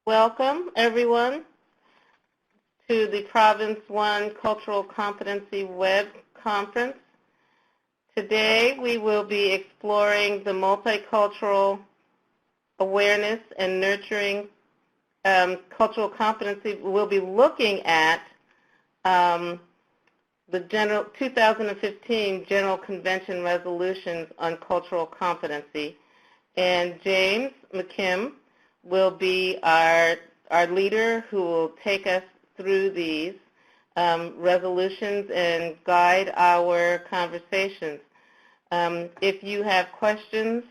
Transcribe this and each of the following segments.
Welcome, everyone, to the Province 1 Cultural Competency Web Conference. Today, we will be exploring the multicultural awareness and nurturing cultural competency. We'll be looking at the 2015 General Convention resolutions on cultural competency. And James McKim will be our leader who will take us through these resolutions and guide our conversations. If you have questions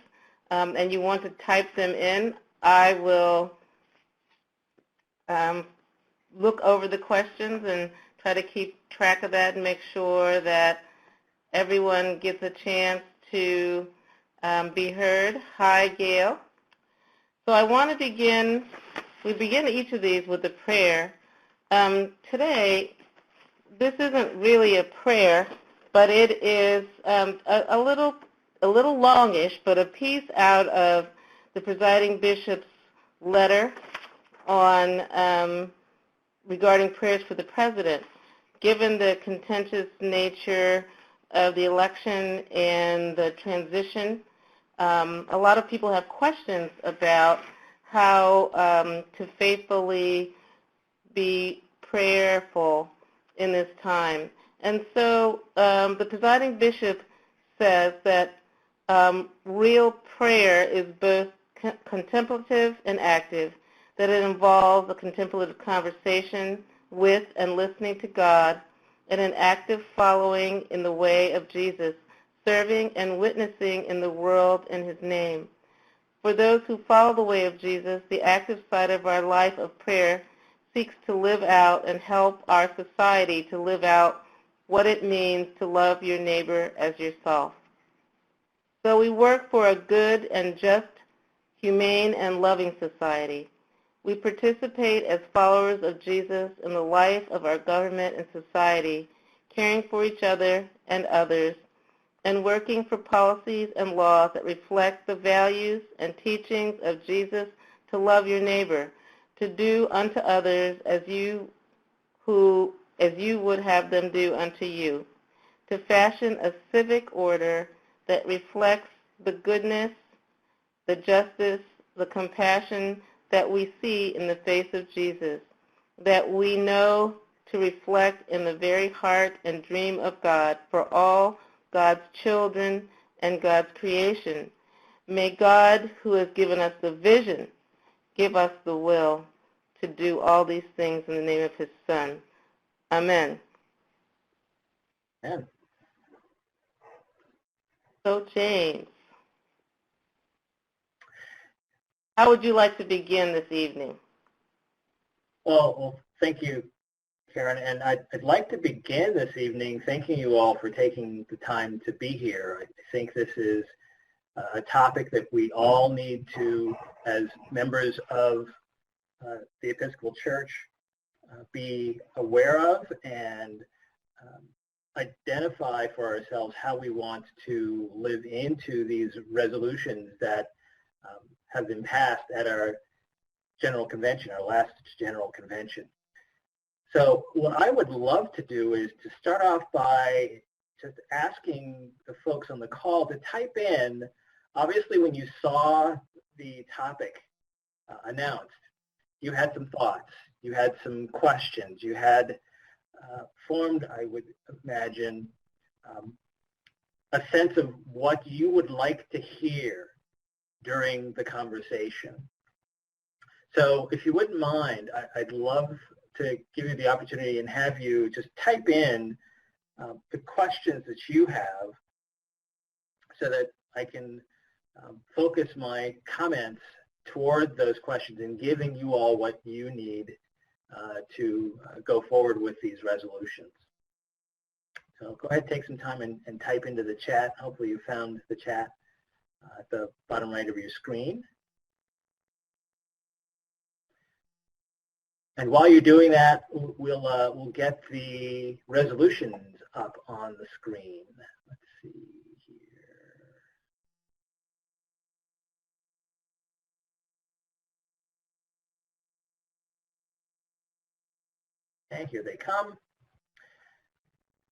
and you want to type them in, I will look over the questions and try to keep track of that and make sure that everyone gets a chance to be heard. Hi, Gail. So I want to begin, we begin each of these with a prayer. Today, this isn't really a prayer, but it is a little longish, but a piece out of the presiding bishop's letter on regarding prayers for the president. Given the contentious nature of the election and the transition, a lot of people have questions about how to faithfully be prayerful in this time. And so the presiding bishop says that real prayer is both contemplative and active, that it involves a contemplative conversation with and listening to God, and an active following in the way of Jesus, serving and witnessing in the world in his name. For those who follow the way of Jesus, the active side of our life of prayer seeks to live out and help our society to live out what it means to love your neighbor as yourself. So we work for a good and just, humane and loving society. We participate as followers of Jesus in the life of our government and society, caring for each other and others, and working for policies and laws that reflect the values and teachings of Jesus to love your neighbor, to do unto others as you would have them do unto you, to fashion a civic order that reflects the goodness, the justice, the compassion that we see in the face of Jesus, that we know to reflect in the very heart and dream of God for all God's children and God's creation. May God, who has given us the vision, give us the will to do all these things in the name of his Son. Amen. Amen. So, James, how would you like to begin this evening? Well, thank you, Karen, and I'd like to begin this evening thanking you all for taking the time to be here. I think this is a topic that we all need to, as members of the Episcopal Church, be aware of and identify for ourselves how we want to live into these resolutions that have been passed at our General Convention, our last General Convention. So what I would love to do is to start off by just asking the folks on the call to type in, obviously when you saw the topic announced, you had some thoughts, you had some questions, you had formed, I would imagine, a sense of what you would like to hear during the conversation. So if you wouldn't mind, I'd love to give you the opportunity and have you just type in the questions that you have so that I can focus my comments toward those questions and giving you all what you need to go forward with these resolutions. So go ahead, take some time and type into the chat. Hopefully you found the chat at the bottom right of your screen. And while you're doing that, we'll get the resolutions up on the screen. Let's see here. Okay, here they come.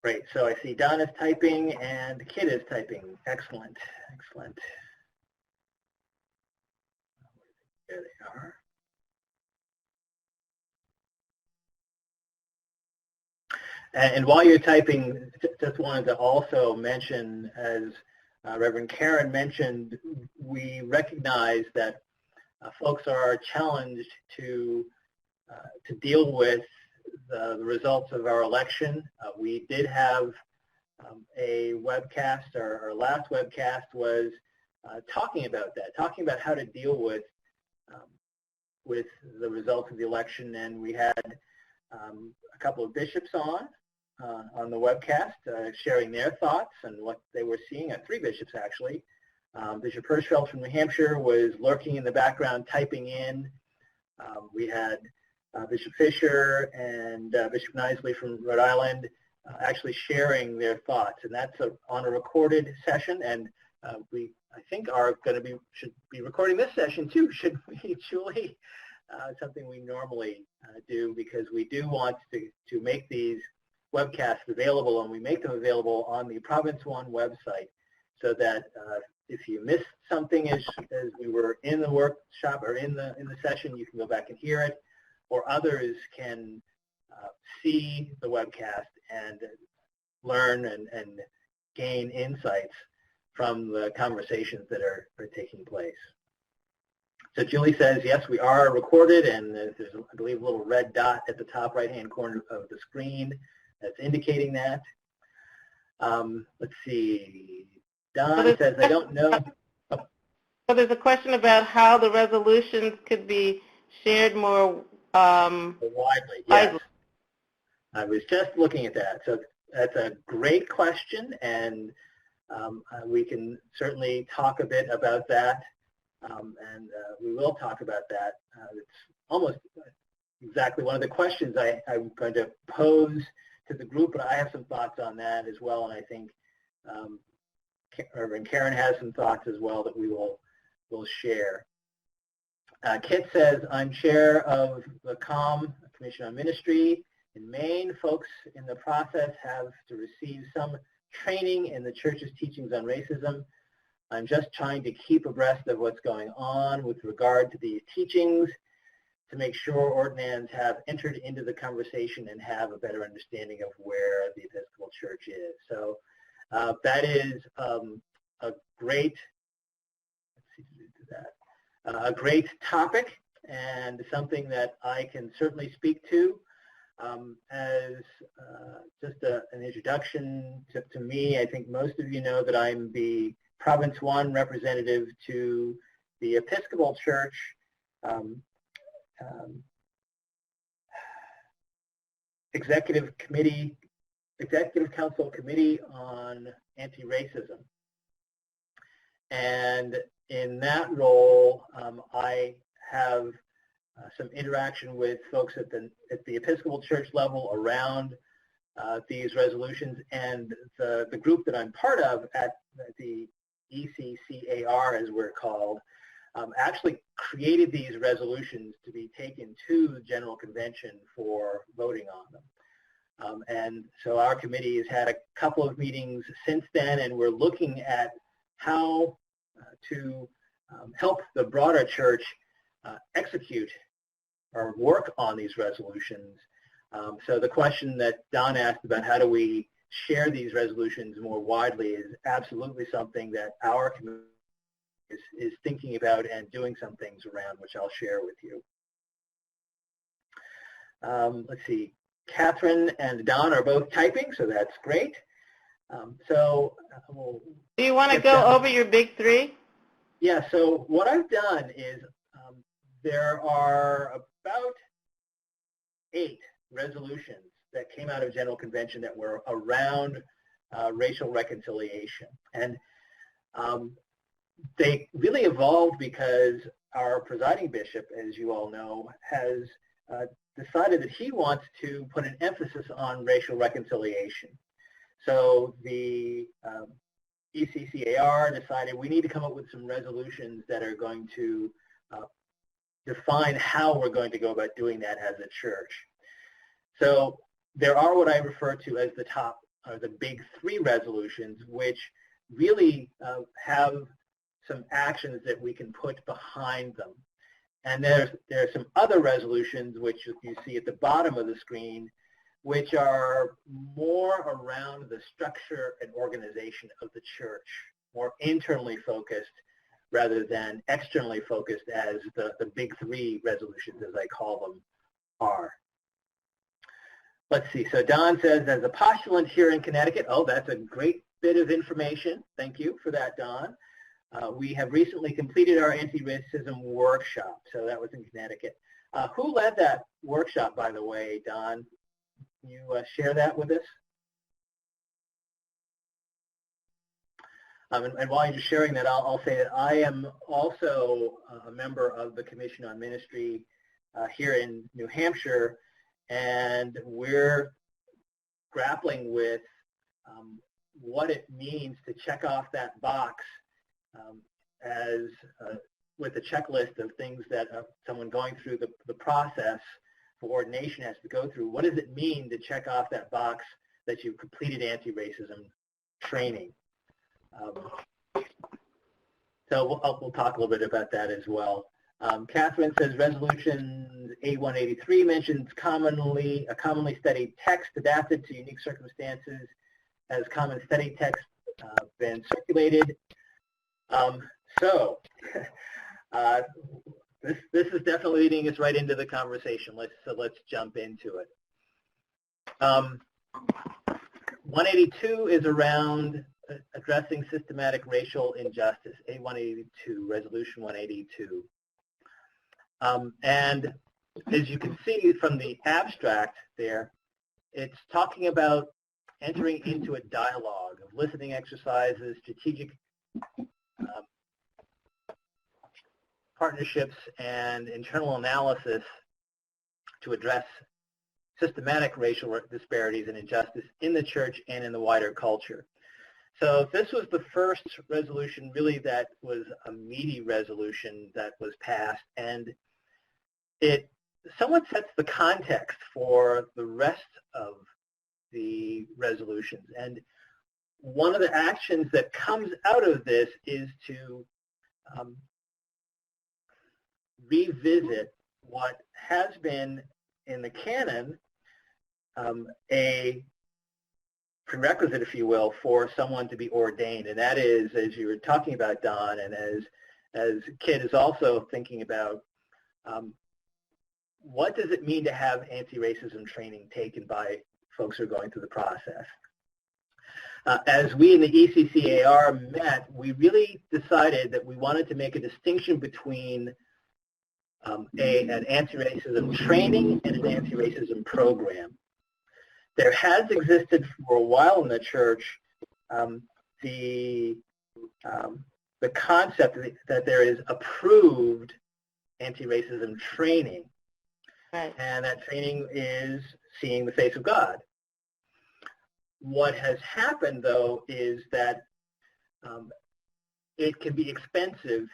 Great, so I see Don is typing and Kit is typing. Excellent, excellent. There they are. And while you're typing, just wanted to also mention, as Reverend Karen mentioned, we recognize that folks are challenged to deal with the results of our election. We did have a webcast. Our last webcast was talking about that, talking about how to deal with the results of the election, and we had a couple of bishops on the webcast, sharing their thoughts and what they were seeing. 3 bishops, actually. Bishop Hirschfeld from New Hampshire was lurking in the background, typing in. We had Bishop Fisher and Bishop Knisley from Rhode Island actually sharing their thoughts, and that's on a recorded session. And we, I think, should be recording this session too, should we, Julie? Something we normally do, because we do want to make these webcasts available, and we make them available on the Province One website, so that if you missed something as we were in the workshop or in the session, you can go back and hear it, or others can see the webcast and learn and gain insights from the conversations that are taking place. So Julie says, yes, we are recorded, and there's, I believe, a little red dot at the top right-hand corner of the screen that's indicating that. Let's see. Don says, I don't know. So there's a question about how the resolutions could be shared more widely. Yes. I was just looking at that. So that's a great question, and we can certainly talk a bit about that. And we will talk about that. It's almost exactly one of the questions I'm going to pose to the group, but I have some thoughts on that as well, and I think Reverend Karen has some thoughts as well that we will share. Kit says, I'm chair of the COM, Commission on Ministry in Maine. Folks in the process have to receive some training in the church's teachings on racism. I'm just trying to keep abreast of what's going on with regard to these teachings to make sure ordinands have entered into the conversation and have a better understanding of where the Episcopal Church is. So that is a great, a great topic, and something that I can certainly speak to. As just an introduction to me, I think most of you know that I'm the Province One representative to the Episcopal Church Executive Council Committee on Anti-Racism. And in that role, I have some interaction with folks at the Episcopal Church level around these resolutions, and the group that I'm part of at the ECCAR, as we're called, actually created these resolutions to be taken to the General Convention for voting on them. And so our committee has had a couple of meetings since then, and we're looking at how to help the broader church execute or work on these resolutions. So the question that Don asked about how do we share these resolutions more widely is absolutely something that our community is thinking about and doing some things around, which I'll share with you. Let's see, Catherine and Don are both typing, so that's great. Do you want to go over your big three? Yeah, so what I've done is there are about 8 resolutions that came out of General Convention that were around racial reconciliation. And they really evolved because our presiding bishop, as you all know, has decided that he wants to put an emphasis on racial reconciliation. So the ECCAR decided we need to come up with some resolutions that are going to define how we're going to go about doing that as a church. So there are what I refer to as the top, or the big three resolutions, which really have some actions that we can put behind them. And there are some other resolutions, which you see at the bottom of the screen, which are more around the structure and organization of the church, more internally focused rather than externally focused as the big three resolutions, as I call them, are. Let's see, so Don says, as a postulant here in Connecticut, oh, that's a great bit of information. Thank you for that, Don. We have recently completed our anti-racism workshop, so that was in Connecticut. Who led that workshop, by the way, Don? Can you share that with us? And while you're sharing that, I'll say that I am also a member of the Commission on Ministry here in New Hampshire, and we're grappling with what it means to check off that box as with a checklist of things that someone going through the process for ordination has to go through. What does it mean to check off that box that you've completed anti-racism training? So we'll talk a little bit about that as well. Catherine says Resolution 8183 mentions a commonly studied text adapted to unique circumstances. Has common study text been circulated? This is definitely leading us right into the conversation. Let's jump into it. 182 is around addressing systematic racial injustice, A182, Resolution 182. And as you can see from the abstract there, it's talking about entering into a dialogue of listening exercises, strategic partnerships, and internal analysis to address systematic racial disparities and injustice in the church and in the wider culture. So this was the first resolution really that was a meaty resolution that was passed, and it somewhat sets the context for the rest of the resolutions. And one of the actions that comes out of this is to revisit what has been in the canon a prerequisite, if you will, for someone to be ordained. And that is, as you were talking about, Don, and as Kit is also thinking about, what does it mean to have anti-racism training taken by folks who are going through the process? As we in the ECCAR met, we really decided that we wanted to make a distinction between an anti-racism training and an anti-racism program. There has existed for a while in the church the concept that there is approved anti-racism training, right, and that training is seeing the face of God. What has happened, though, is that it can be expensive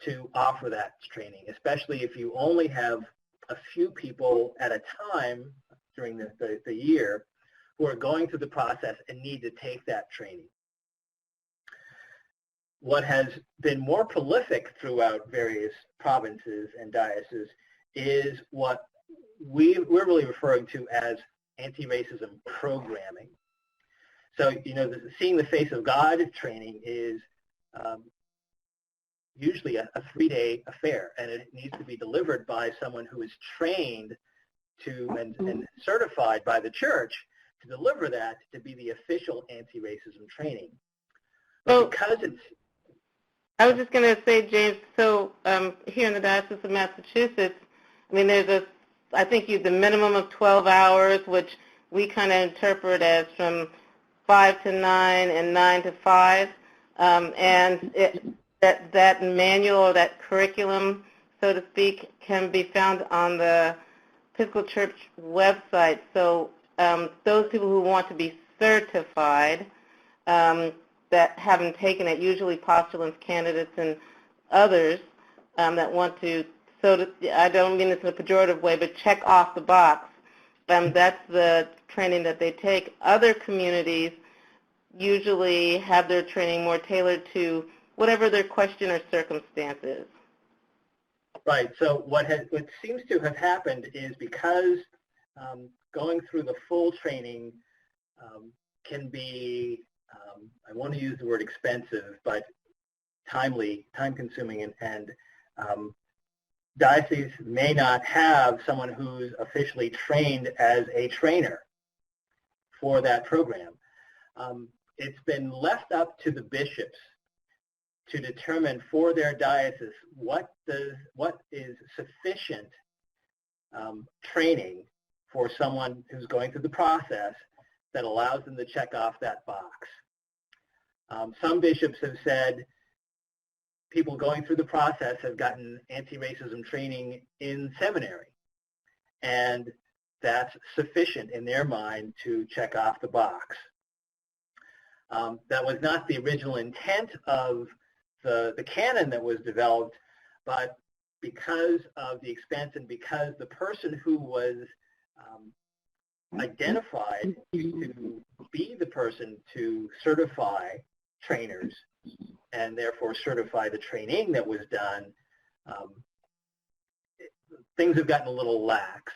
to offer that training, especially if you only have a few people at a time during the year who are going through the process and need to take that training. What has been more prolific throughout various provinces and dioceses is what we're really referring to as anti-racism programming. So, you know, seeing the face of God training is usually a 3-day affair, and it needs to be delivered by someone who is trained to and certified by the church to deliver that to be the official anti-racism training. But because it's... I was just going to say, James, so here in the Diocese of Massachusetts, I mean, there's I think the minimum of 12 hours, which we kind of interpret as from 5 to 9 and 9 to 5, and that manual or that curriculum, so to speak, can be found on the Episcopal Church website. So those people who want to be certified that haven't taken it, usually postulants, candidates, and others that want to, I don't mean this in a pejorative way, but check off the box. that's the training that they take. Other communities usually have their training more tailored to whatever their question or circumstance is. Right. So what seems to have happened is because going through the full training can be, I want to use the word expensive, but time-consuming, and dioceses may not have someone who's officially trained as a trainer for that program. It's been left up to the bishops to determine for their diocese what is sufficient training for someone who's going through the process that allows them to check off that box. Some bishops have said people going through the process have gotten anti-racism training in seminary, and that's sufficient in their mind to check off the box. That was not the original intent of the canon that was developed, but because of the expense and because the person who was identified to be the person to certify trainers and therefore certify the training that was done, things have gotten a little lax.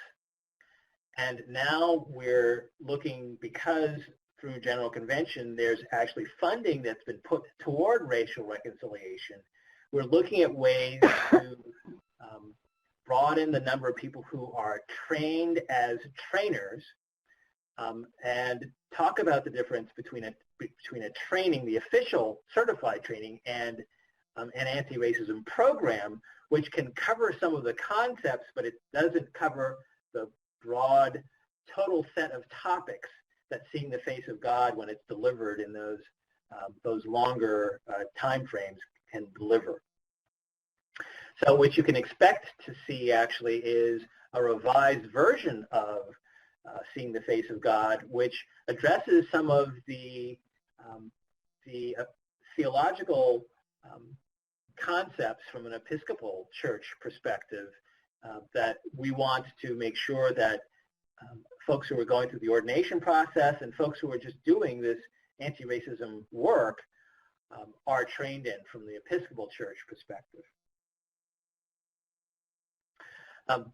And now we're looking, because through General Convention there's actually funding that's been put toward racial reconciliation, we're looking at ways to broaden the number of people who are trained as trainers, and talk about the difference between a training, the official certified training, and an anti-racism program, which can cover some of the concepts, but it doesn't cover the broad total set of topics that seeing the face of God when it's delivered in those longer time frames can deliver. So what you can expect to see actually is a revised version of Seeing the Face of God, which addresses some of the theological concepts from an Episcopal church perspective that we want to make sure that folks who are going through the ordination process and folks who are just doing this anti-racism work are trained in from the Episcopal church perspective.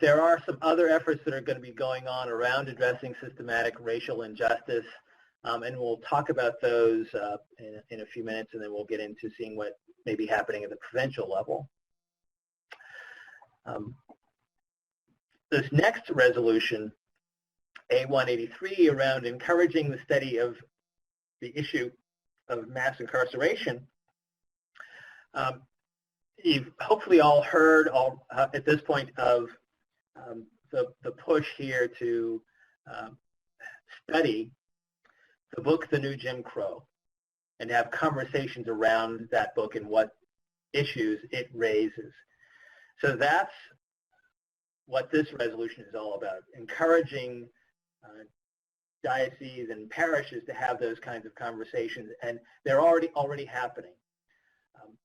There are some other efforts that are going to be going on around addressing systematic racial injustice, and we'll talk about those in a few minutes, and then we'll get into seeing what may be happening at the provincial level. This next resolution, A183, around encouraging the study of the issue of mass incarceration, you've hopefully all heard at this point of the push here to study the book, The New Jim Crow, and have conversations around that book and what issues it raises. So that's what this resolution is all about, encouraging dioceses and parishes to have those kinds of conversations, and they're already happening.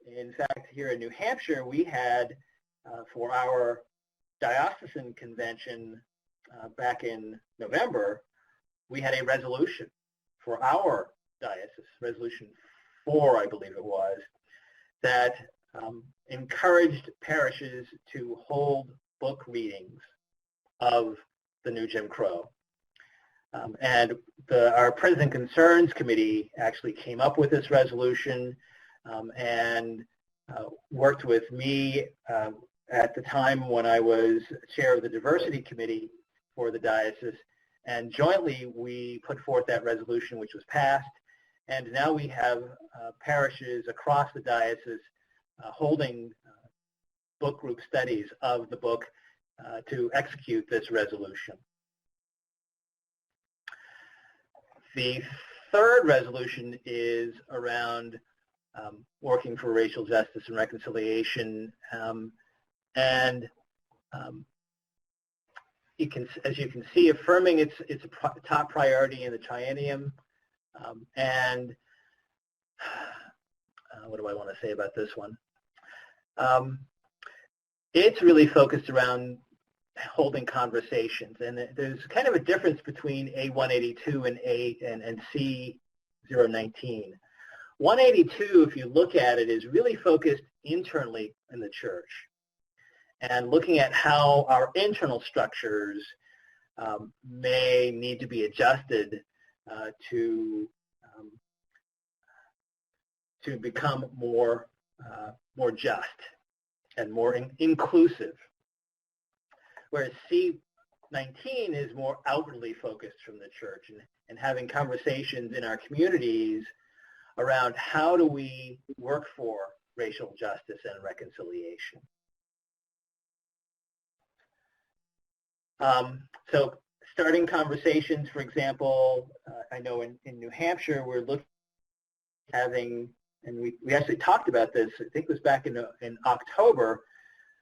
In fact, here in New Hampshire, we had, for our diocesan convention back in November, we had a resolution for our diocese, Resolution 4, I believe it was, that encouraged parishes to hold book readings of The New Jim Crow. And our Prison Concerns Committee actually came up with this resolution and worked with me at the time when I was chair of the Diversity Committee for the diocese, and jointly we put forth that resolution, which was passed, and now we have parishes across the diocese holding book group studies of the book to execute this resolution. The third resolution is around working for racial justice and reconciliation, and as you can see, affirming it's a top priority in the triennium, and what do I want to say about this one? It's really focused around holding conversations. And there's kind of a difference between A182 and C019. 182, if you look at it, is really focused internally in the church and looking at how our internal structures may need to be adjusted to become more just and more inclusive. Whereas C19 is more outwardly focused from the church and having conversations in our communities around how do we work for racial justice and reconciliation. So starting conversations, for example, I know in New Hampshire we're looking at having, and we actually talked about this, I think it was back in October,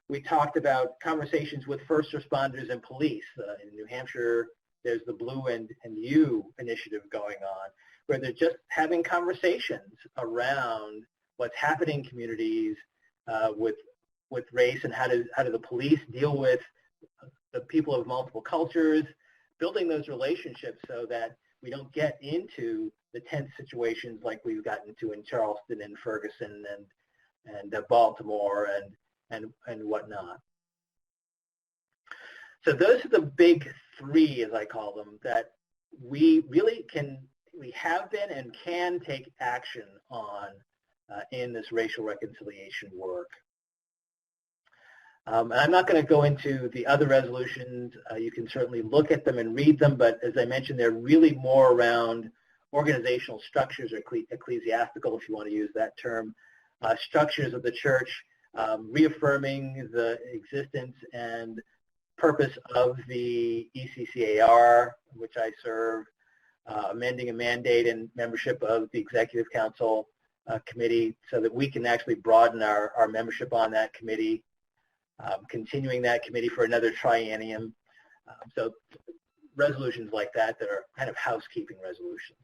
we talked about conversations with first responders and police. In New Hampshire, there's the Blue and You initiative going on, where they're just having conversations around what's happening in communities with race and how do the police deal with the people of multiple cultures, building those relationships so that we don't get into the tense situations like we've gotten into in Charleston and Ferguson and Baltimore and whatnot. So those are the big three, as I call them, that we really we have been and can take action on in this racial reconciliation work. And I'm not going to go into the other resolutions. You can certainly look at them and read them, but as I mentioned, they're really more around organizational structures, or ecclesiastical, if you want to use that term, structures of the church, reaffirming the existence and purpose of the ECCAR, which I serve, amending a mandate and membership of the Executive Council Committee so that we can actually broaden our membership on that committee, continuing that committee for another triennium. So resolutions like that are kind of housekeeping resolutions.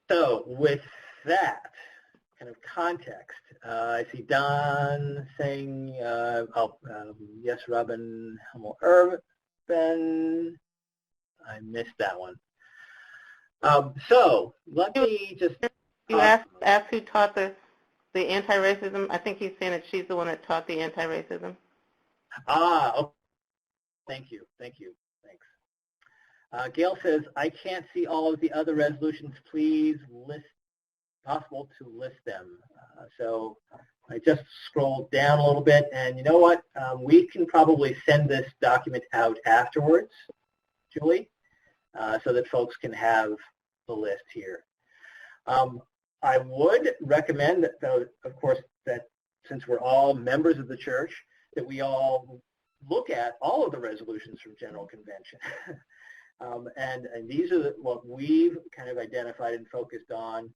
So with that kind of context, I see Don saying, yes, Robin Hummel Urban. I missed that one. So let me just... You asked who taught the anti-racism. I think he's saying that she's the one that taught the anti-racism. Okay. Thank you. Thanks. Gail says, I can't see all of the other resolutions. Please possible to list them. So I just scrolled down a little bit, and you know what? We can probably send this document out afterwards, Julie, so that folks can have the list here. I would recommend that, though, of course, that since we're all members of the church, that we all look at all of the resolutions from General Convention. And these are what we've kind of identified and focused on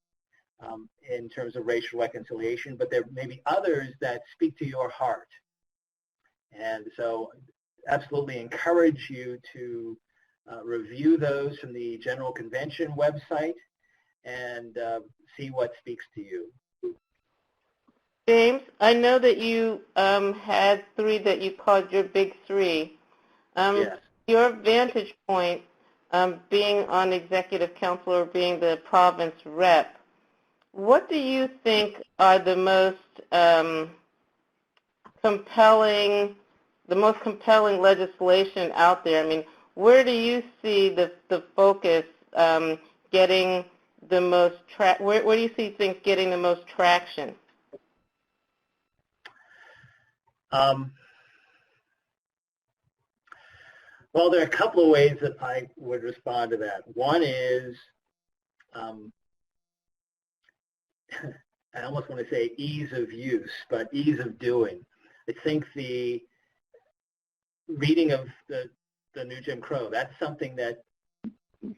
in terms of racial reconciliation, but there may be others that speak to your heart. And so absolutely encourage you to review those from the General Convention website and see what speaks to you. James, I know that you had three that you called your big three. Yes. Your vantage point, being on executive council or being the province rep, what do you think are the most compelling legislation out there? I mean, where do you see the focus getting the most where do you see things getting the most traction? Well, there are a couple of ways that I would respond to that. One is, I almost want to say ease of use, but ease of doing. I think the reading of the new Jim Crow, that's something that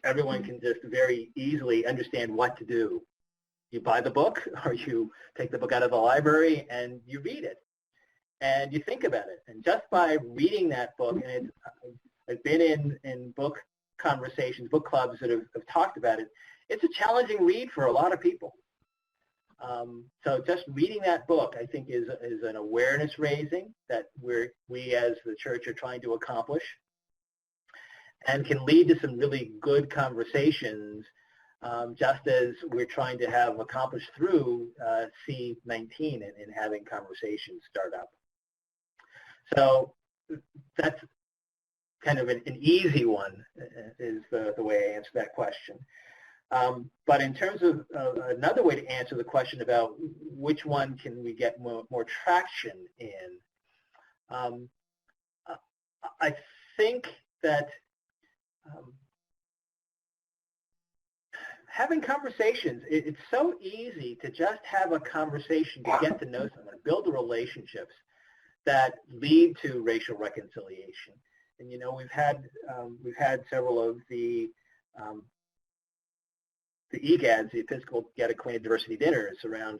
everyone can just very easily understand what to do. You buy the book, or you take the book out of the library and you read it, and you think about it. And just by reading that book, and I've been in book conversations, book clubs that have talked about it, it's a challenging read for a lot of people. So just reading that book, I think, is an awareness raising that we as the church are trying to accomplish, and can lead to some really good conversations, just as we're trying to have accomplished through C19 in having conversations start up. So that's kind of an easy one, is the way I answer that question. But in terms of another way to answer the question about which one can we get more traction in, I think that having conversations, it's so easy to just have a conversation to get to know someone, build the relationships that lead to racial reconciliation. And we've had several of the EGADs, the Episcopal Get Acquainted Diversity Dinners, around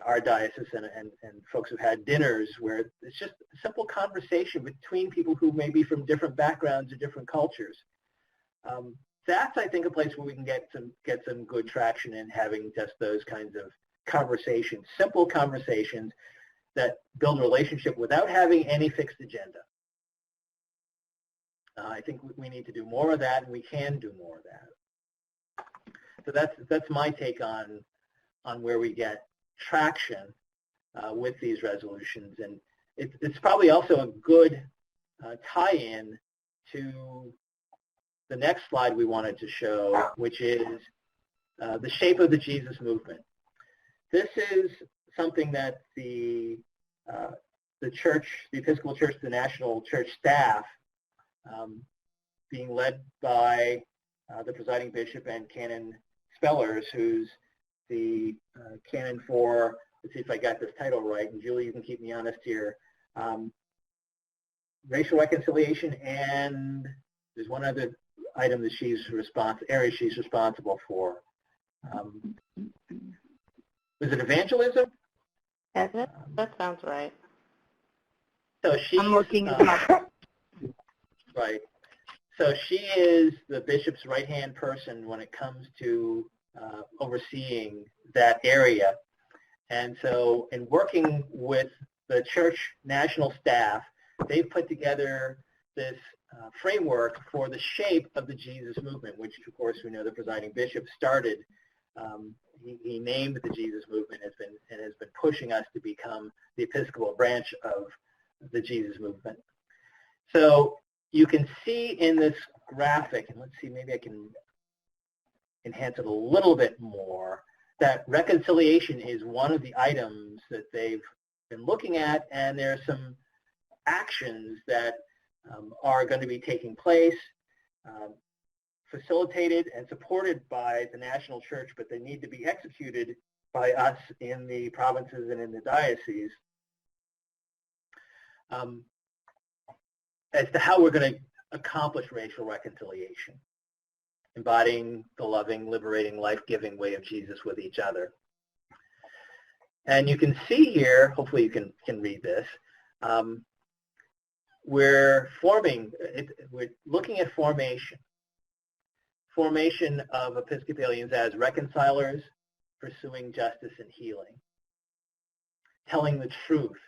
our diocese, and folks have had dinners where it's just a simple conversation between people who may be from different backgrounds or different cultures. That's, I think, a place where we can get some good traction in having just those kinds of conversations, simple conversations that build a relationship without having any fixed agenda. I think we need to do more of that, and we can do more of that. So that's my take on where we get traction with these resolutions, and it's probably also a good tie-in to the next slide we wanted to show, which is the shape of the Jesus movement. This is something that the church, the Episcopal Church, the national church staff, being led by the presiding bishop and Canon Spellers, who's the canon for, let's see if I got this title right, and Julie, you can keep me honest here, racial reconciliation, and there's one other item that area she's responsible for. Was it evangelism? That sounds right. So I'm looking it up. Right. So she is the bishop's right-hand person when it comes to overseeing that area. And so in working with the church national staff, they've put together this framework for the shape of the Jesus movement, which, of course, we know the presiding bishop started. He named the Jesus movement and has been pushing us to become the Episcopal branch of the Jesus movement. So you can see in this graphic, and let's see, maybe I can enhance it a little bit more, that reconciliation is one of the items that they've been looking at, and there are some actions that are going to be taking place, facilitated and supported by the national church, but they need to be executed by us in the provinces and in the dioceses, as to how we're going to accomplish racial reconciliation, embodying the loving, liberating, life-giving way of Jesus with each other. And you can see here, hopefully you can read this, we're looking at formation of Episcopalians as reconcilers, pursuing justice and healing, telling the truth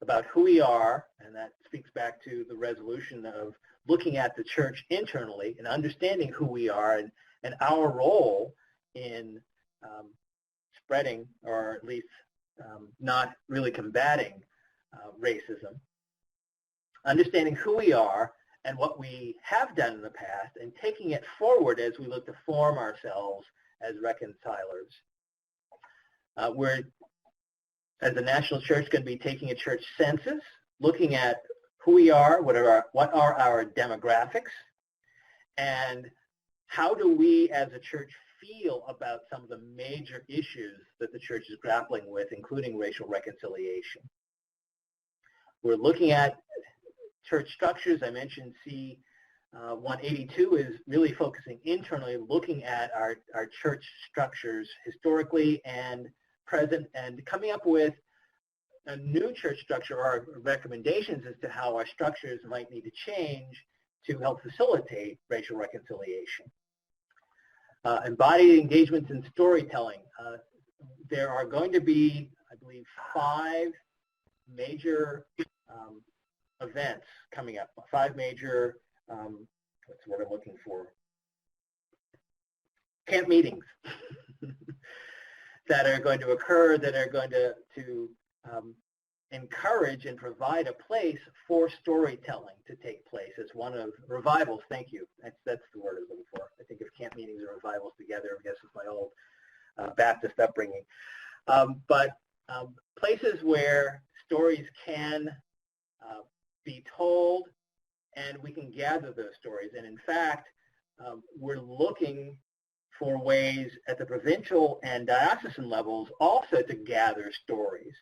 about who we are, and that speaks back to the resolution of looking at the church internally and understanding who we are and our role in spreading, or at least not really combating racism, understanding who we are and what we have done in the past, and taking it forward as we look to form ourselves as reconcilers. We're, as a national church, going to be taking a church census, looking at who we are, what are our demographics, and how do we as a church feel about some of the major issues that the church is grappling with, including racial reconciliation. We're looking at church structures. I mentioned C182 is really focusing internally, looking at our church structures historically and present, and coming up with a new church structure or recommendations as to how our structures might need to change to help facilitate racial reconciliation. Embodied engagements in storytelling. there are going to be, I believe, 5 major events coming up, 5 major, what's the word I'm looking for? Camp meetings that are going to occur, that are going to encourage and provide a place for storytelling to take place. It's one of revivals. Thank you. That's the word I was looking for. I think of camp meetings and revivals together. I guess it's my old Baptist upbringing. But places where stories can be told, and we can gather those stories. And in fact, we're looking for ways at the provincial and diocesan levels also to gather stories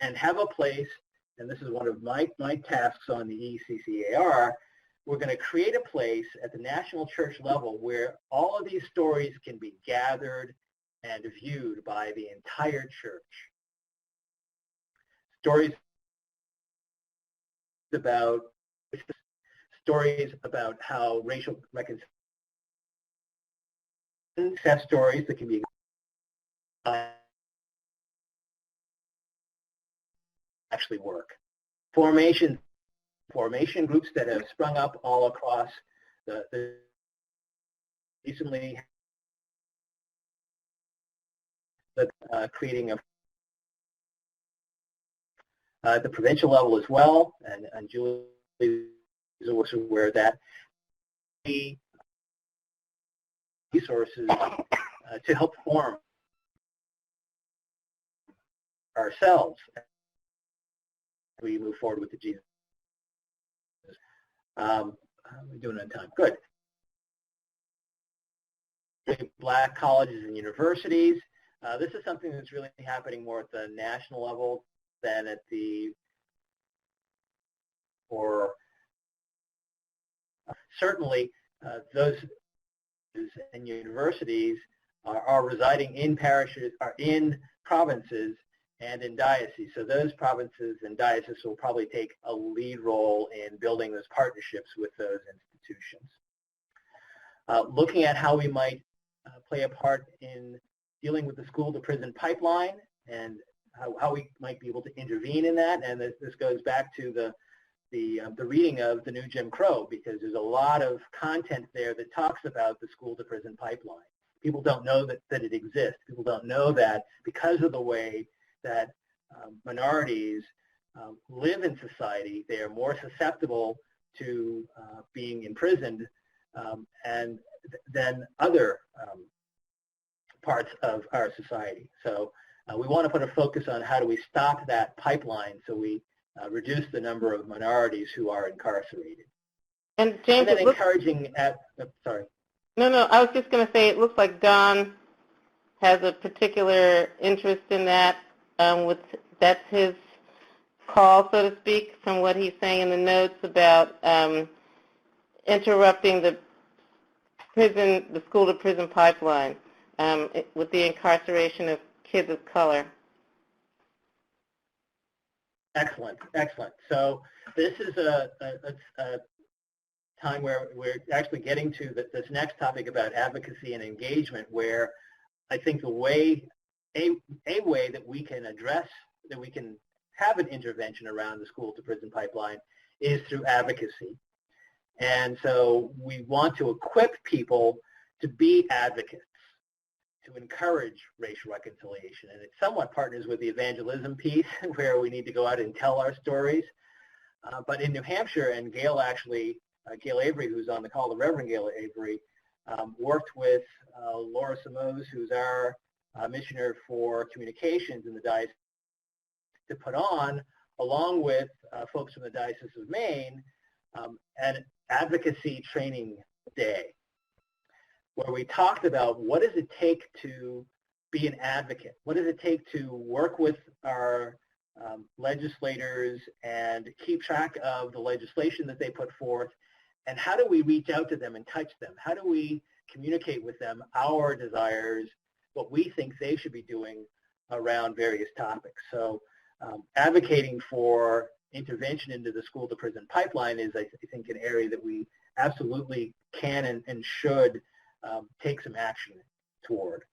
and have a place, and this is one of my tasks on the ECCAR, we're going to create a place at the national church level where all of these stories can be gathered and viewed by the entire church. Stories about how racial reconciliation, success stories that can be actually work. Formation groups that have sprung up all across the recently creating at the provincial level as well, and Julie is also aware of that. The resources to help form ourselves as we move forward with the Jesus. We're doing it on time. Good. Black colleges and universities. This is something that's really happening more at the national level than at the, or certainly those and universities are residing in parishes, are in provinces and in dioceses. So those provinces and dioceses will probably take a lead role in building those partnerships with those institutions. Looking at how we might play a part in dealing with the school-to-prison pipeline and how we might be able to intervene in that. And this goes back to the reading of The New Jim Crow, because there's a lot of content there that talks about the school-to-prison pipeline. People don't know that it exists. People don't know that because of the way that minorities live in society, they are more susceptible to being imprisoned and than other parts of our society. So we want to put a focus on how do we stop that pipeline so we reduce the number of minorities who are incarcerated. And James, and then encouraging sorry. No, I was just going to say it looks like Don has a particular interest in that. That's his call, so to speak, from what he's saying in the notes about interrupting the school-to-prison pipeline with the incarceration of kids of color. Excellent, excellent. So this is a time where we're actually getting to this next topic about advocacy and engagement, where I think a way that we can address, that we can have an intervention around the school-to-prison pipeline is through advocacy. And so we want to equip people to be advocates, to encourage racial reconciliation. And it somewhat partners with the evangelism piece where we need to go out and tell our stories. But in New Hampshire, and Gail actually, Gail Avery, who's on the call, the Reverend Gail Avery, worked with Laura Samos, who's our missioner for communications in the diocese, to put on, along with folks from the Diocese of Maine, an advocacy training day, where we talked about what does it take to be an advocate? What does it take to work with our legislators and keep track of the legislation that they put forth? And how do we reach out to them and touch them? How do we communicate with them our desires, what we think they should be doing around various topics? So advocating for intervention into the school-to-prison pipeline is, I think, an area that we absolutely can and should take some action toward.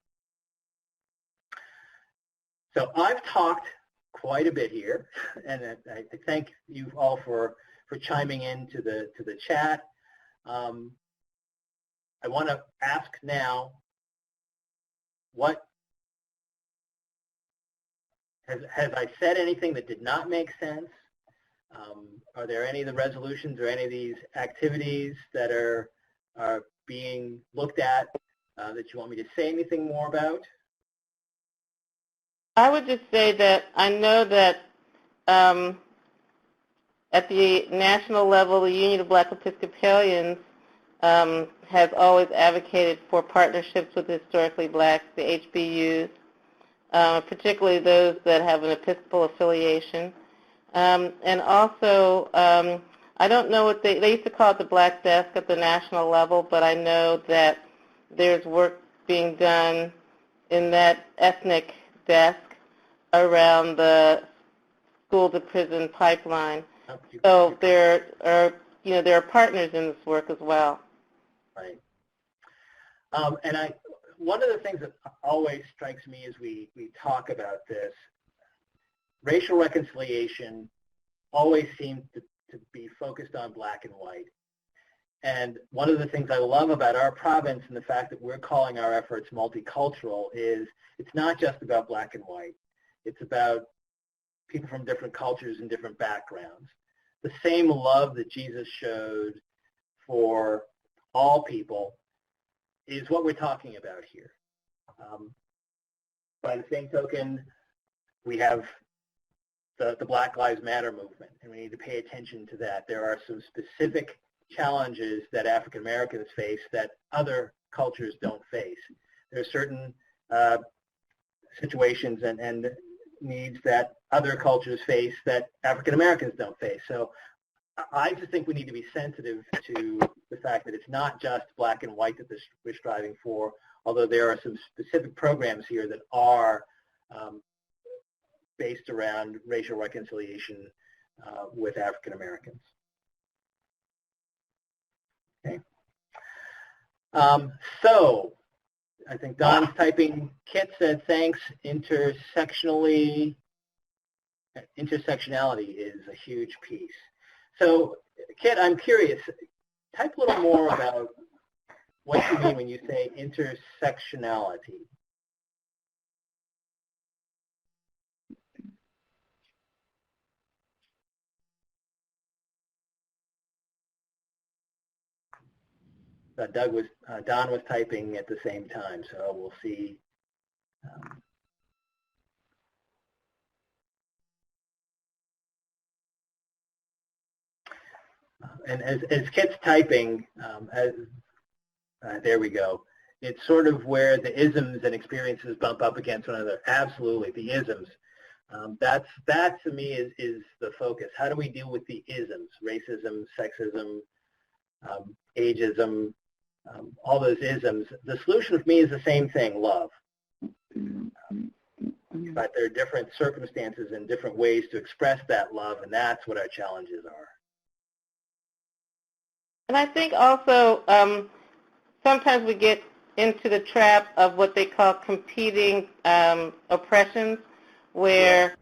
So I've talked quite a bit here, and I thank you all for chiming into the chat. I want to ask now, what has I said anything that did not make sense? Are there any of the resolutions or any of these activities that are being looked at that you want me to say anything more about? I would just say that I know that at the national level, the Union of Black Episcopalians has always advocated for partnerships with historically blacks, the HBUs, particularly those that have an Episcopal affiliation. And also, I don't know what they used to call it the Black Desk at the national level, but I know that there's work being done in that ethnic desk around the school-to-prison pipeline. So there are partners in this work as well. Right. And one of the things that always strikes me as we talk about this, racial reconciliation always seems to be focused on black and white. And one of the things I love about our province and the fact that we're calling our efforts multicultural is it's not just about black and white. It's about people from different cultures and different backgrounds. The same love that Jesus showed for all people is what we're talking about here. By the same token, we have the Black Lives Matter movement, and we need to pay attention to that. There are some specific challenges that African Americans face that other cultures don't face. There are certain situations and needs that other cultures face that African Americans don't face. So I just think we need to be sensitive to the fact that it's not just black and white that we're striving for, although there are some specific programs here that are based around racial reconciliation with African Americans. Okay. So I think Don's typing. Kit said thanks. Intersectionality is a huge piece. So Kit, I'm curious. Type a little more about what you mean when you say intersectionality. Don was typing at the same time, so we'll see. And as Kit's typing, there we go. It's sort of where the isms and experiences bump up against one another. Absolutely, the isms. That to me is the focus. How do we deal with the isms? Racism, sexism, ageism, all those isms. The solution for me is the same thing, love. But there are different circumstances and different ways to express that love, and that's what our challenges are. And I think also sometimes we get into the trap of what they call competing oppressions, where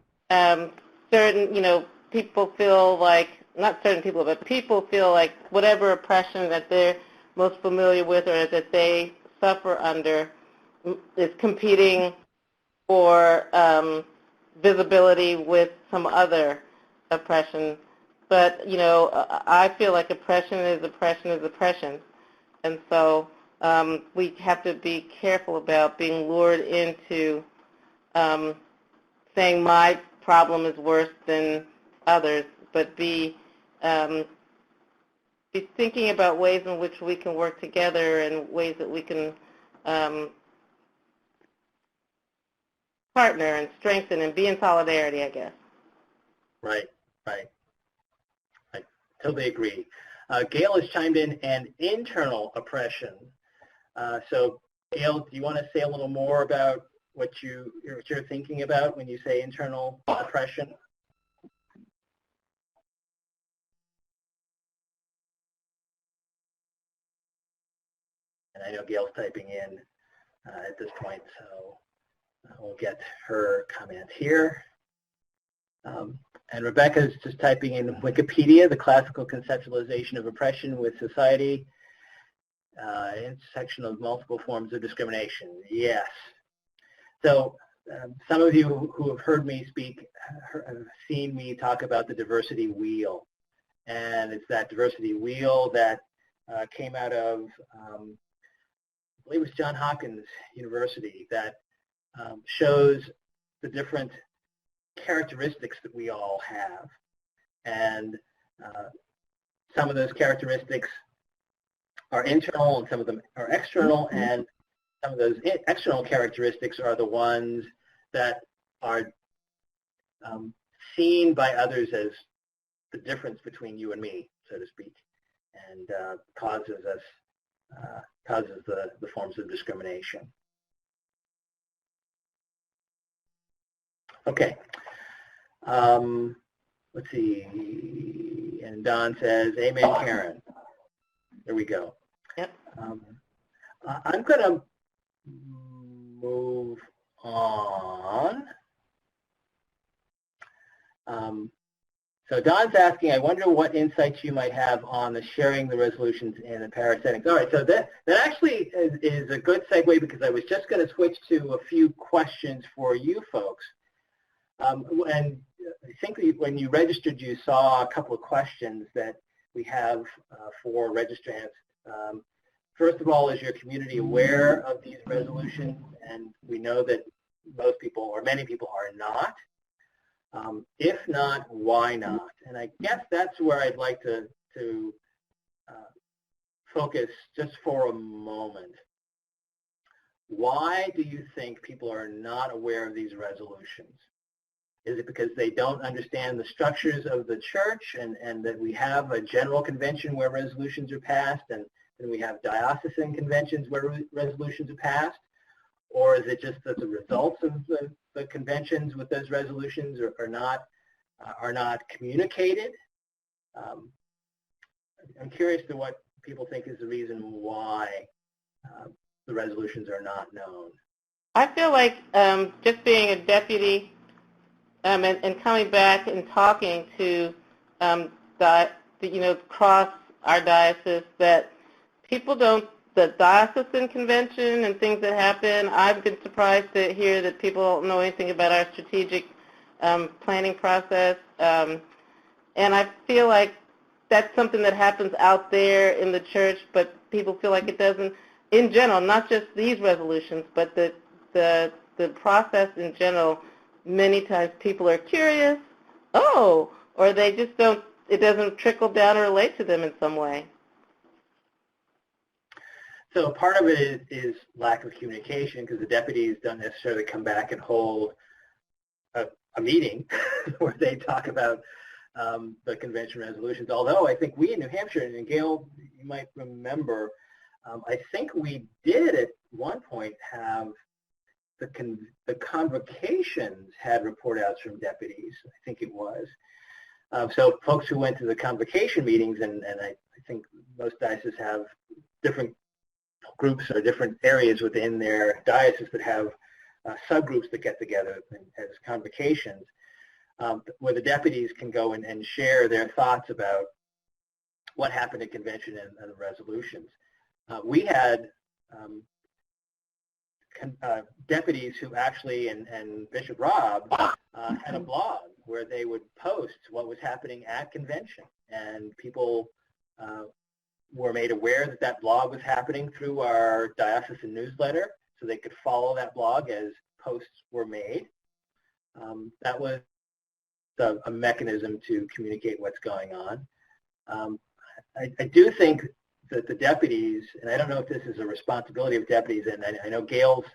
certain, people feel like, not certain people, but people feel like whatever oppression that they're most familiar with or that they suffer under is competing for visibility with some other oppression. But, I feel like oppression is oppression is oppression. And so we have to be careful about being lured into saying my problem is worse than others, but be thinking about ways in which we can work together and ways that we can partner and strengthen and be in solidarity, I guess. Right. I totally agree. Gail has chimed in, and internal oppression. So Gail, do you want to say a little more about what you're thinking about when you say internal oppression? And I know Gail's typing in at this point, so We'll get her comment here. And Rebecca's just typing in Wikipedia, the classical conceptualization of oppression with society, intersection of multiple forms of discrimination. Yes. So some of you who have heard me speak have seen me talk about the diversity wheel. And it's that diversity wheel that came out of, I believe it was Johns Hopkins University, that shows the different characteristics that we all have. And some of those characteristics are internal and some of them are external, and some of those external characteristics are the ones that are seen by others as the difference between you and me, so to speak, and causes the forms of discrimination. Okay. Let's see. And Don says, "Amen, Karen." There we go. Yep. I'm going to move on. So Don's asking, I wonder what insights you might have on the sharing the resolutions in the parish settings. All right, so that actually is a good segue, because I was just going to switch to a few questions for you folks. And I think when you registered, you saw a couple of questions that we have for registrants. First of all, is your community aware of these resolutions? And we know that most people, or many people, are not. If not, why not? And I guess that's where I'd like to focus just for a moment. Why do you think people are not aware of these resolutions? Is it because they don't understand the structures of the church, and that we have a general convention where resolutions are passed, and then we have diocesan conventions where resolutions are passed? Or is it just that the results of the conventions with those resolutions are not communicated? I'm curious to what people think is the reason why the resolutions are not known. I feel like just being a deputy and coming back and talking to across our diocese, that people don't, the diocesan convention and things that happen, I've been surprised to hear that people don't know anything about our strategic planning process. And I feel like that's something that happens out there in the church, but people feel like it doesn't, in general, not just these resolutions, but the process in general. Many times people are curious, or they just don't, it doesn't trickle down or relate to them in some way. So part of it is lack of communication, because the deputies don't necessarily come back and hold a meeting where they talk about the convention resolutions. Although I think we in New Hampshire, and Gail, you might remember, I think we did at one point have the convocations had report outs from deputies, I think it was. So folks who went to the convocation meetings, and I think most dioceses have different groups or different areas within their diocese that have subgroups that get together as convocations, where the deputies can go and share their thoughts about what happened at convention and the resolutions. We had deputies who actually, and Bishop Rob had a blog where they would post what was happening at convention, and people were made aware that that blog was happening through our diocesan newsletter, so they could follow that blog as posts were made. That was a mechanism to communicate what's going on. I do think that the deputies, and I don't know if this is a responsibility of deputies, and I know Gail's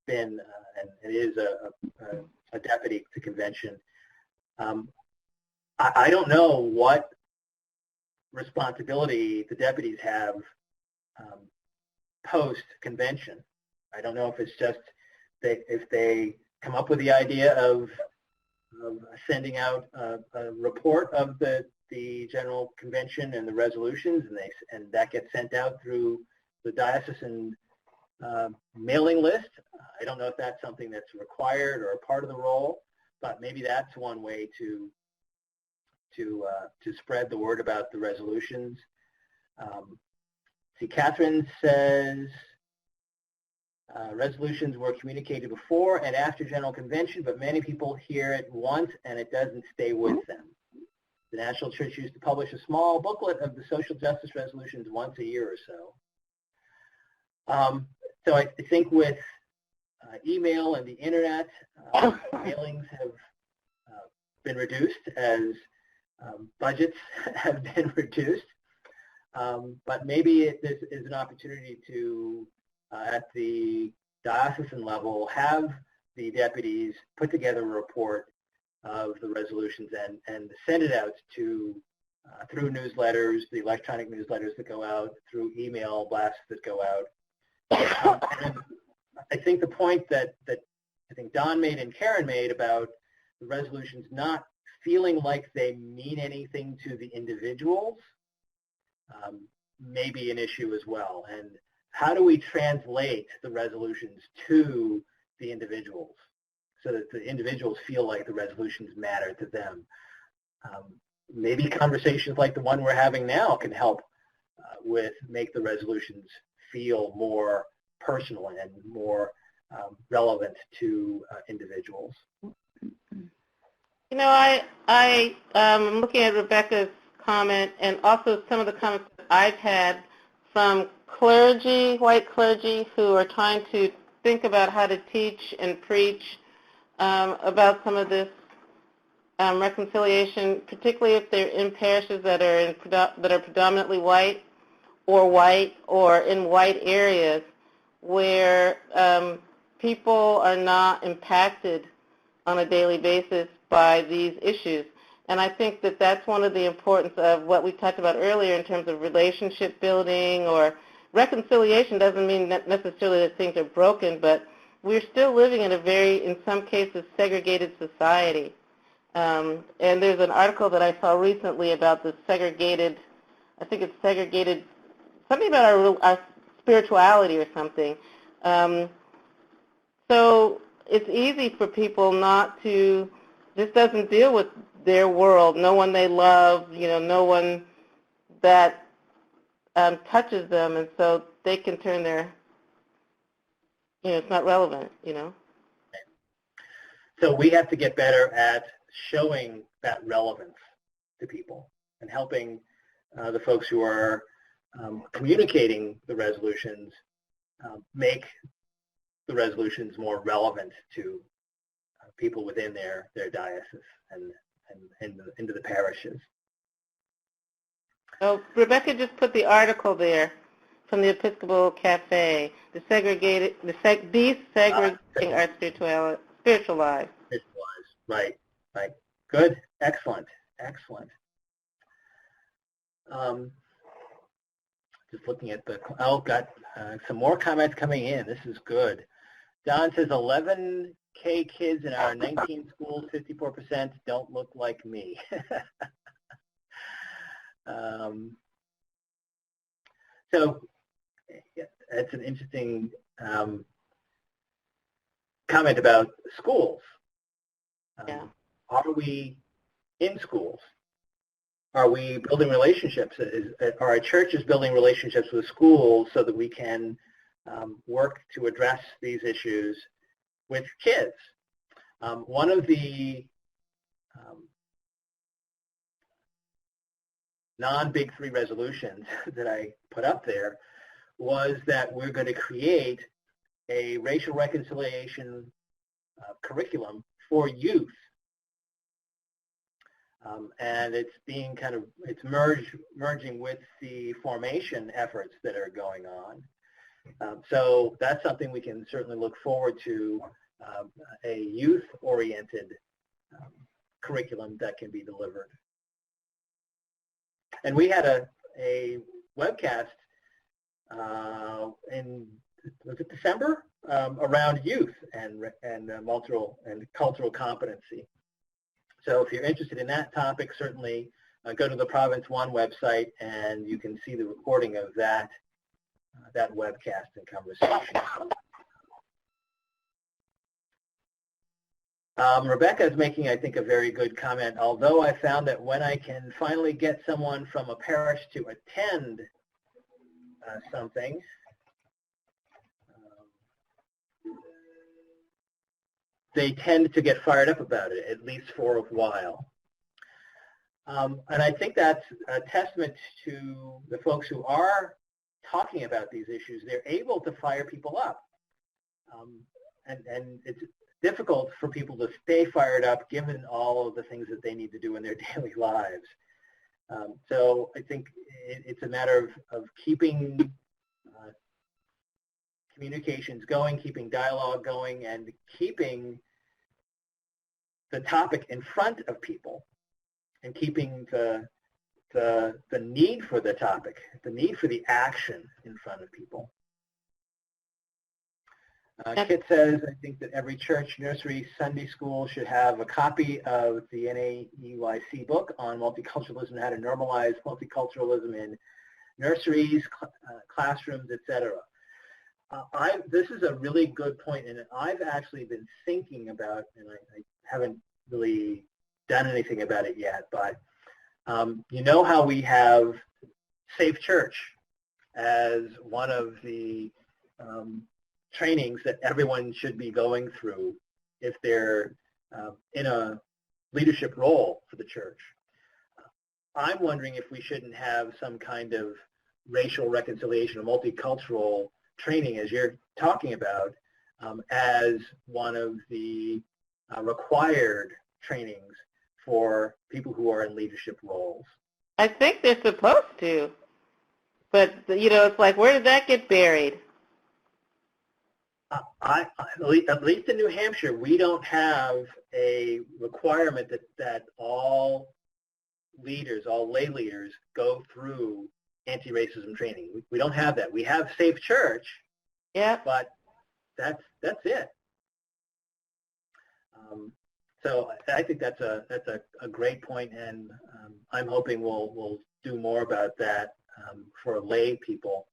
been and is a deputy to convention. I don't know what responsibility the deputies have post-convention. I don't know if it's just if they come up with the idea of sending out a report of the general convention and the resolutions, and that gets sent out through the diocesan mailing list. I don't know if that's something that's required or a part of the role, but maybe that's one way to spread the word about the resolutions. See, Catherine says resolutions were communicated before and after General Convention, but many people hear it once and it doesn't stay with them. The National Church used to publish a small booklet of the social justice resolutions once a year or so. So I think with email and the internet, mailings have been reduced as budgets have been reduced. But maybe this is an opportunity to, at the diocesan level, have the deputies put together a report of the resolutions and send it out to through newsletters, the electronic newsletters that go out, through email blasts that go out. And I think the point that I think Don made and Karen made about the resolutions not feeling like they mean anything to the individuals may be an issue as well. And how do we translate the resolutions to the individuals so that the individuals feel like the resolutions matter to them? Maybe conversations like the one we're having now can help make the resolutions feel more personal and more relevant to individuals. You know, I'm looking at Rebecca's comment and also some of the comments that I've had from clergy, white clergy, who are trying to think about how to teach and preach about some of this reconciliation, particularly if they're in parishes that are predominantly white or in white areas where people are not impacted on a daily basis by these issues. And I think that that's one of the importance of what we talked about earlier in terms of relationship building, or reconciliation doesn't mean that necessarily that things are broken, but we're still living in a very, in some cases, segregated society. And there's an article that I saw recently about the segregated, I think it's segregated, something about our spirituality or something. So it's easy for people not to, this doesn't deal with their world, no one they love, no one that touches them, and so they can turn their, it's not relevant, So we have to get better at showing that relevance to people and helping the folks who are communicating the resolutions make the resolutions more relevant to people within their diocese and into the parishes. Oh, Rebecca just put the article there from the Episcopal Cafe, desegregating our spiritual lives. Right. Good. Excellent. Just looking at got some more comments coming in. This is good. Don says 11K kids in our 19 schools, 54% don't look like me. So that's an interesting comment about schools. Yeah. Are we in schools? Are we building relationships? Are our churches building relationships with schools so that we can work to address these issues with kids? One of the non-BigThree resolutions that I put up there was that we're going to create a racial reconciliation curriculum for youth. And it's being it's merging with the formation efforts that are going on. So that's something we can certainly look forward to, a youth-oriented curriculum that can be delivered. And we had a webcast was it December, around youth and cultural competency. So if you're interested in that topic, certainly go to the Province One website and you can see the recording of that that webcast and conversation. Rebecca is making, I think, a very good comment. Although I found that when I can finally get someone from a parish to attend something, they tend to get fired up about it, at least for a while. And I think that's a testament to the folks who are talking about these issues. They're able to fire people up. And it's difficult for people to stay fired up given all of the things that they need to do in their daily lives. So I think it's a matter of keeping communications going, keeping dialogue going, and keeping the topic in front of people, and keeping the need for the topic, the need for the action in front of people. Kit says, I think that every church, nursery, Sunday school should have a copy of the NAEYC book on multiculturalism, how to normalize multiculturalism in nurseries, classrooms, etc. This is a really good point, and I've actually been thinking about, and I haven't really done anything about it yet, but you know how we have Safe Church as one of the trainings that everyone should be going through if they're in a leadership role for the church. I'm wondering if we shouldn't have some kind of racial reconciliation or multicultural training, as you're talking about, as one of the required trainings for people who are in leadership roles. I think they're supposed to, but it's like, where did that get buried? At least in New Hampshire, we don't have a requirement that all leaders, all lay leaders, go through anti-racism training. We don't have that. We have Safe Church, yeah, but that's it. So I think that's a great point, and I'm hoping we'll do more about that for lay people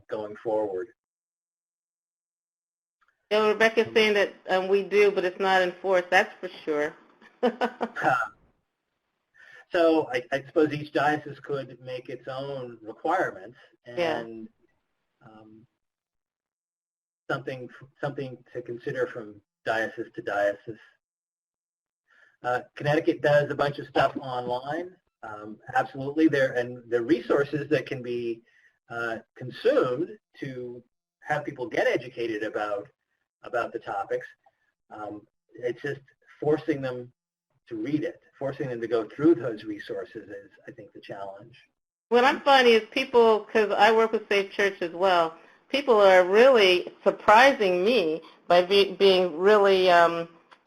going forward. Yeah, Rebecca's saying that we do, but it's not enforced. That's for sure. So I suppose each diocese could make its own requirements, and something to consider from diocese to diocese. Connecticut does a bunch of stuff online. Absolutely, there are resources that can be consumed to have people get educated about the topics. It's just forcing them to read it, forcing them to go through those resources is, I think, the challenge. What I'm finding is people, because I work with Safe Church as well, people are really surprising me by being really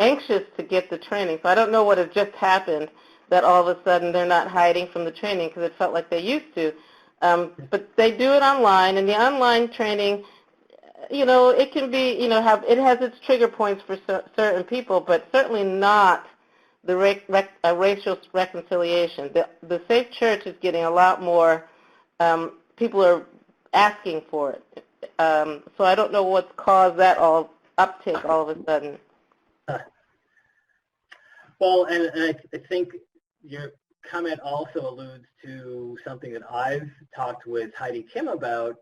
anxious to get the training. So I don't know what has just happened that all of a sudden they're not hiding from the training, because it felt like they used to. But they do it online, and the online training, it can be, it has its trigger points for certain people, but certainly not the racial reconciliation. The Safe Church is getting a lot more, people are asking for it. So I don't know what's caused that uptick all of a sudden. Well, and I think your comment also alludes to something that I've talked with Heidi Kim about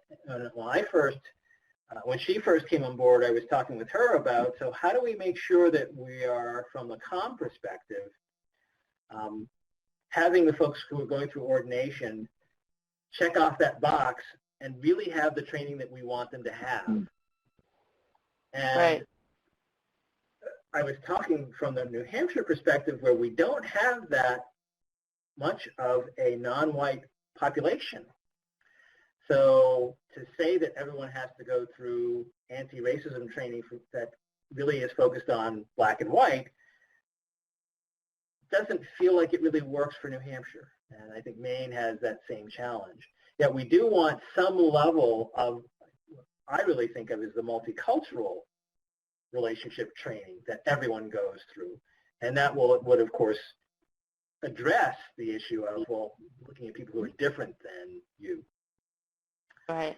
when she first came on board. I was talking with her about, so how do we make sure that we are, from the comm perspective, having the folks who are going through ordination check off that box and really have the training that we want them to have. And right. I was talking from the New Hampshire perspective, where we don't have that much of a non-white population. So to say that everyone has to go through anti-racism training that really is focused on black and white doesn't feel like it really works for New Hampshire. And I think Maine has that same challenge. Yet we do want some level of, I really think of as the multicultural relationship training that everyone goes through. And that would, of course, address the issue of, well, looking at people who are different than you. Right.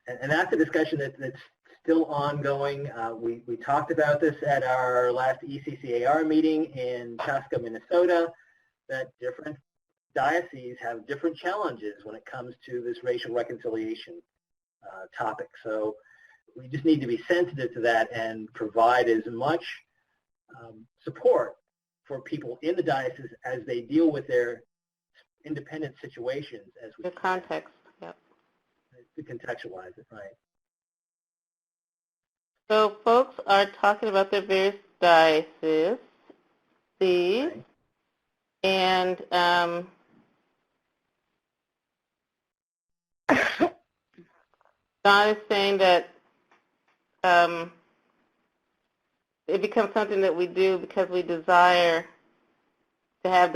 And that's a discussion that's still ongoing. We talked about this at our last ECCAR meeting in Chaska, Minnesota, that different dioceses have different challenges when it comes to this racial reconciliation topic. So we just need to be sensitive to that and provide as much support for people in the diocese as they deal with their independent situations as we The context, yep. to contextualize it, right. So folks are talking about their various dioceses, Okay. and Don is saying that it becomes something that we do because we desire to have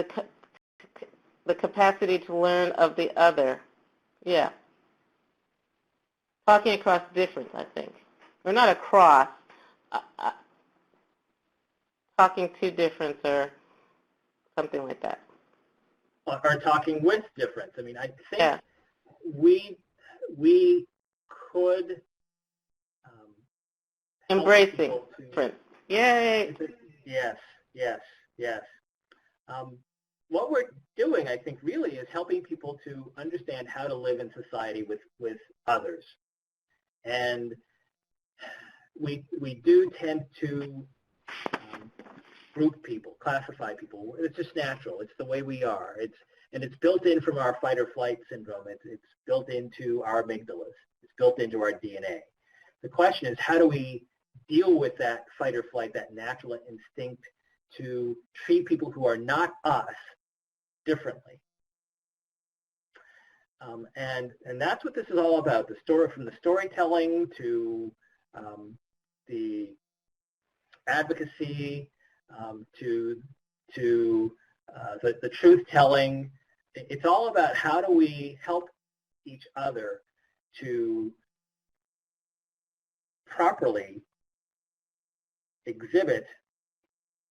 the capacity to learn of the other. Yeah. Talking across difference, I think. Or not across. Talking to difference or something like that. Or talking with difference. I mean, I think Yeah. we could Embracing difference. Yay. Yes, yes, yes. What we're doing, I think, really is helping people to understand how to live in society with others. And we do tend to group people, classify people. It's just natural. It's the way we are. It's built in from our fight or flight syndrome. It's built into our amygdalas. It's built into our DNA. The question is, how do we deal with that fight or flight, that natural instinct to treat people who are not us differently? And that's what this is all about. The story, from the storytelling to the advocacy, to the truth telling. It's all about how do we help each other to properly exhibit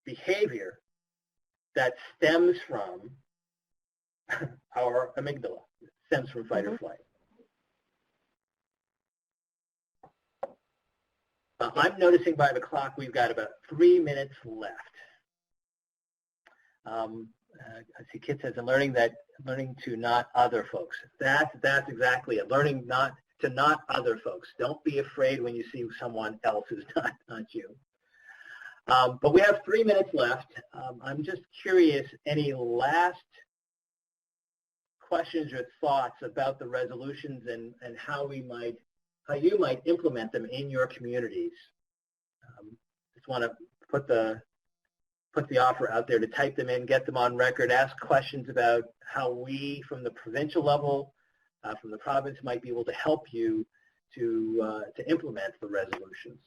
behavior that stems from our amygdala, stems from fight or flight. I'm noticing by the clock we've got about 3 minutes left. I see Kit says, I'm learning to not other folks. That's exactly it. Learning not to not other folks. Don't be afraid when you see someone else who's not you. But we have 3 minutes left. I'm just curious, any last questions or thoughts about the resolutions and how you might implement them in your communities? Just want to put the offer out there to type them in, get them on record, ask questions about how we, from the provincial level, from the province, might be able to help you to implement the resolutions.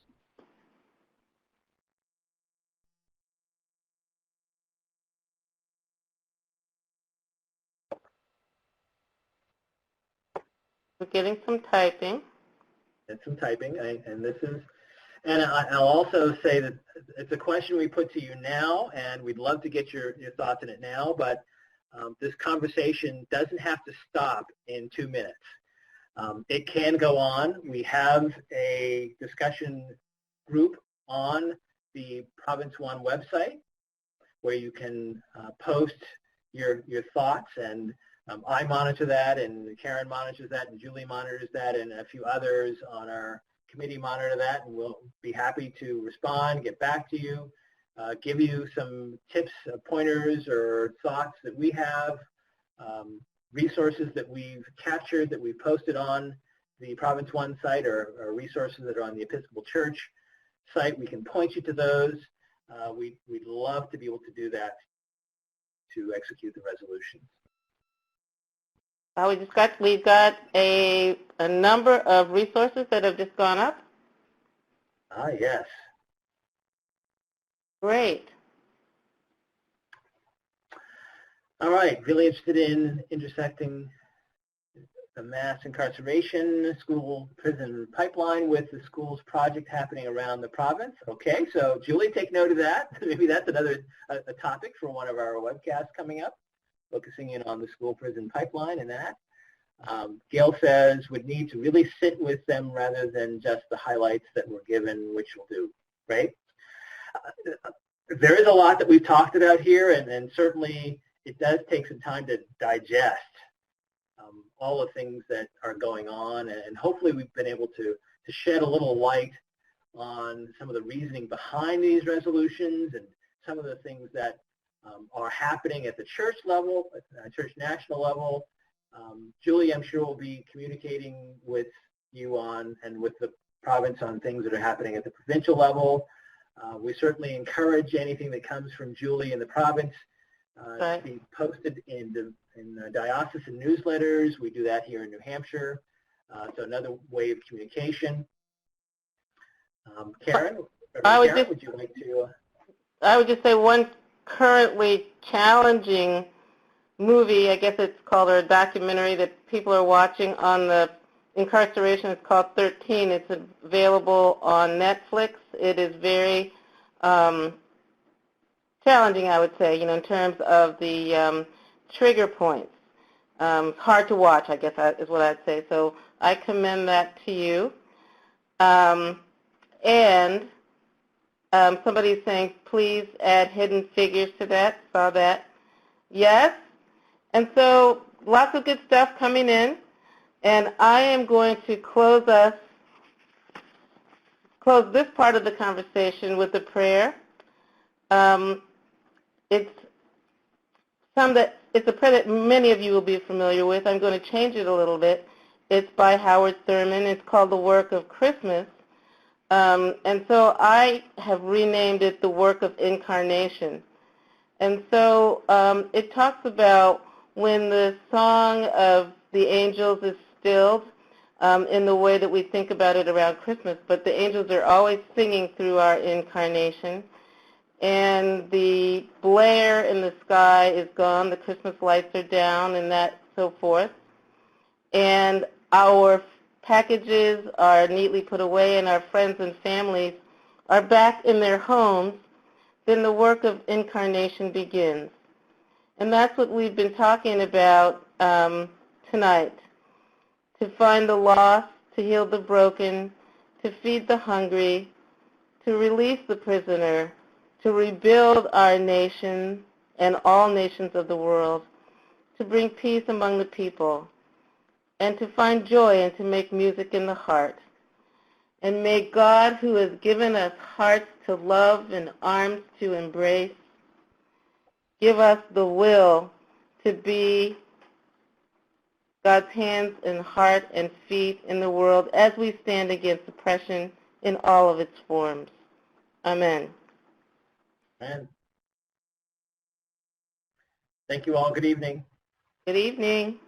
We're getting some typing. Get some typing, and I'll also say that it's a question we put to you now, and we'd love to get your thoughts on it now, but this conversation doesn't have to stop in 2 minutes. It can go on. We have a discussion group on the Province One website where you can post your thoughts, and I monitor that, and Karen monitors that, and Julie monitors that, and a few others on our committee monitor that, and we'll be happy to respond, get back to you, give you some tips, pointers, or thoughts that we have, resources that we've captured that we've posted on the Province One site, or resources that are on the Episcopal Church site. We can point you to those. We'd love to be able to do that to execute the resolutions. We've got a number of resources that have just gone up. Ah, yes. Great. All right, really interested in intersecting the mass incarceration school prison pipeline with the schools project happening around the province. Okay, so Julie, take note of that. Maybe that's another a topic for one of our webcasts coming up, focusing in on the school prison pipeline and that. Gail says would need to really sit with them rather than just the highlights that were given, which will do, right? There is a lot that we've talked about here, and certainly it does take some time to digest all the things that are going on, and hopefully we've been able to shed a little light on some of the reasoning behind these resolutions and some of the things that are happening at the church level, church national level. Julie, I'm sure, will be communicating with you on and with the province on things that are happening at the provincial level. We certainly encourage anything that comes from Julie in the province to be posted in the diocesan newsletters. We do that here in New Hampshire. So another way of communication. Karen, would you like to? I would just say one currently challenging movie, I guess it's called, or a documentary that people are watching on the incarceration. It's called 13. It's available on Netflix. It is very challenging, I would say, in terms of the trigger points. Hard to watch, I guess is what I'd say. So I commend that to you. And somebody's saying, please add Hidden Figures to that. Saw that. Yes. And so lots of good stuff coming in. And I am going to close this part of the conversation with a prayer. It's a prayer that many of you will be familiar with. I'm going to change it a little bit. It's by Howard Thurman. It's called The Work of Christmas. And so I have renamed it The Work of Incarnation. And so it talks about when the song of the angels is stilled in the way that we think about it around Christmas, but the angels are always singing through our incarnation. And the blare in the sky is gone, the Christmas lights are down, and that so forth. And our packages are neatly put away, and our friends and families are back in their homes. Then the work of incarnation begins. And that's what we've been talking about tonight. To find the lost, to heal the broken, to feed the hungry, to release the prisoner, to rebuild our nation and all nations of the world, to bring peace among the people, and to find joy and to make music in the heart. And may God, who has given us hearts to love and arms to embrace, give us the will to be God's hands and heart and feet in the world as we stand against oppression in all of its forms. Amen. Amen. Thank you all. Good evening. Good evening.